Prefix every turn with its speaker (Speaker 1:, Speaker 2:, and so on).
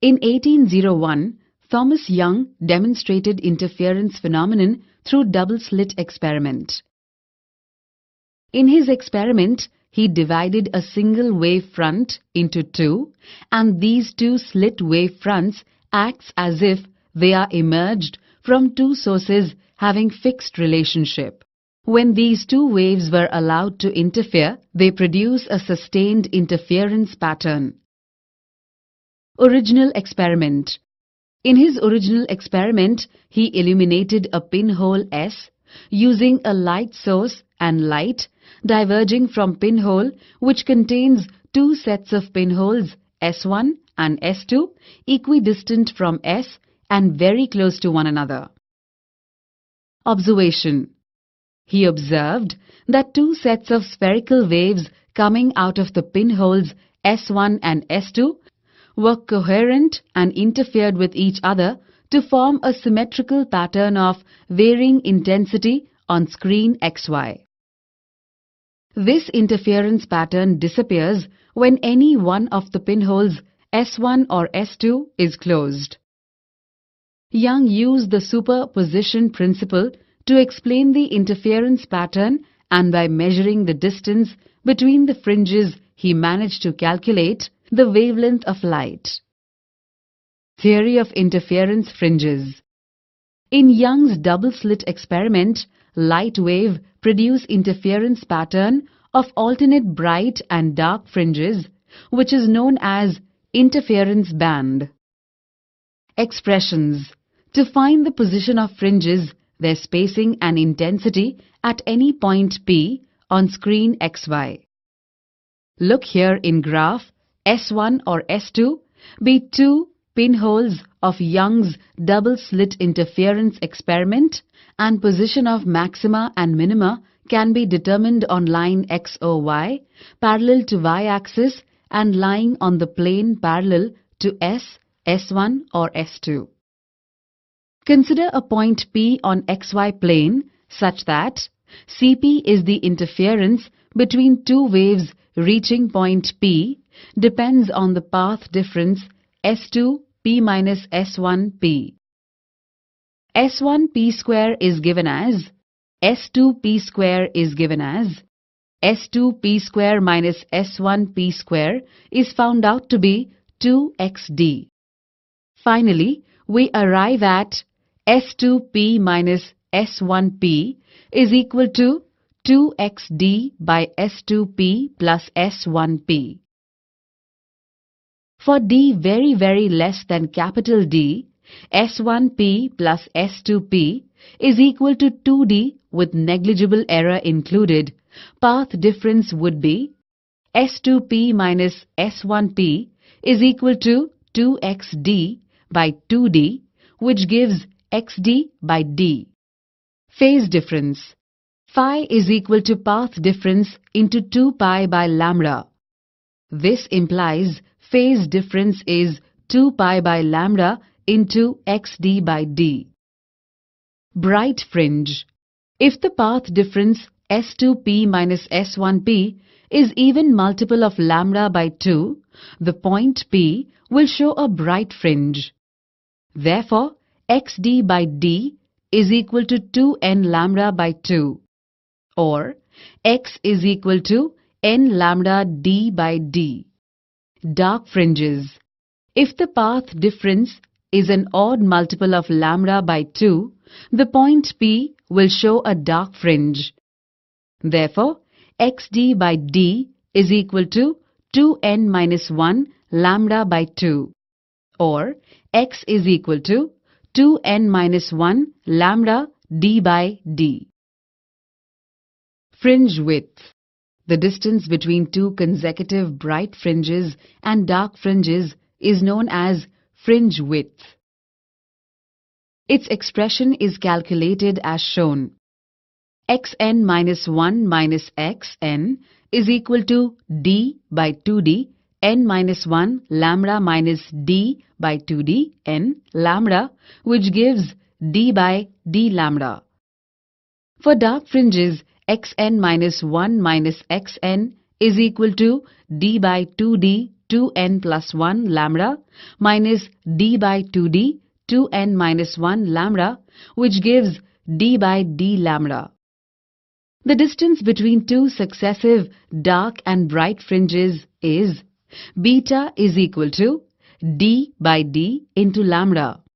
Speaker 1: In 1801, Thomas Young demonstrated interference phenomenon through double slit experiment. In his experiment, he divided a single wave front into two, and these two slit wave fronts acts as if they are emerged from two sources having fixed relationship. When these two waves were allowed to interfere, they produce a sustained interference pattern. Original experiment. In his original experiment, he illuminated a pinhole S using a light source and light diverging from pinhole which contains two sets of pinholes S1 and S2 equidistant from S and very close to one another. Observation. He observed that two sets of spherical waves coming out of the pinholes S1 and S2 were coherent and interfered with each other to form a symmetrical pattern of varying intensity on screen XY. This interference pattern disappears when any one of the pinholes S1 or S2 is closed. Young used the superposition principle to explain the interference pattern, and by measuring the distance between the fringes he managed to calculate the wavelength of light. Theory of interference fringes. In Young's double slit experiment, light wave produce interference pattern of alternate bright and dark fringes, which is known as interference band. Expressions. To find the position of fringes, their spacing and intensity at any point P on screen XY. Look here in graph S1 or S2 be two pinholes of Young's double slit interference experiment, and position of maxima and minima can be determined on line X or Y parallel to y-axis and lying on the plane parallel to S, S1 or S2. Consider a point P on XY plane such that Cp is the interference between two waves reaching point P depends on the path difference S2P minus S1P. S1P square is given as S2P square is given as S2P square minus S1P square is found out to be 2xd. Finally, we arrive at S2P minus S1P is equal to 2xd by S2P plus S1P. For d very less than capital D, S1P plus S2P is equal to 2d with negligible error included. Path difference would be S2P minus S1P is equal to 2xd by 2d, which gives xd by d. Phase difference. Phi is equal to path difference into 2 pi by lambda. This implies phase difference is 2 pi by lambda into xd by d. Bright fringe. If the path difference S2P minus S1P is even multiple of lambda by 2, the point P will show a bright fringe. Therefore, xd by d is equal to 2n lambda by 2, or x is equal to n lambda d by d. Dark fringes. If the path difference is an odd multiple of lambda by 2, the point P will show a dark fringe. Therefore, xd by d is equal to 2n minus 1 lambda by 2, or x is equal to 2n minus 1 lambda d by d. Fringe width. The distance between two consecutive bright fringes and dark fringes is known as fringe width. Its expression is calculated as shown. xn minus 1 minus xn is equal to d by 2d n minus 1 lambda minus d by 2d n lambda, which gives d by d lambda. For dark fringes, xn minus 1 minus xn is equal to d by 2d 2n plus 1 lambda minus d by 2d 2n minus 1 lambda, which gives d by d lambda. The distance between two successive dark and bright fringes is beta is equal to d by d into lambda.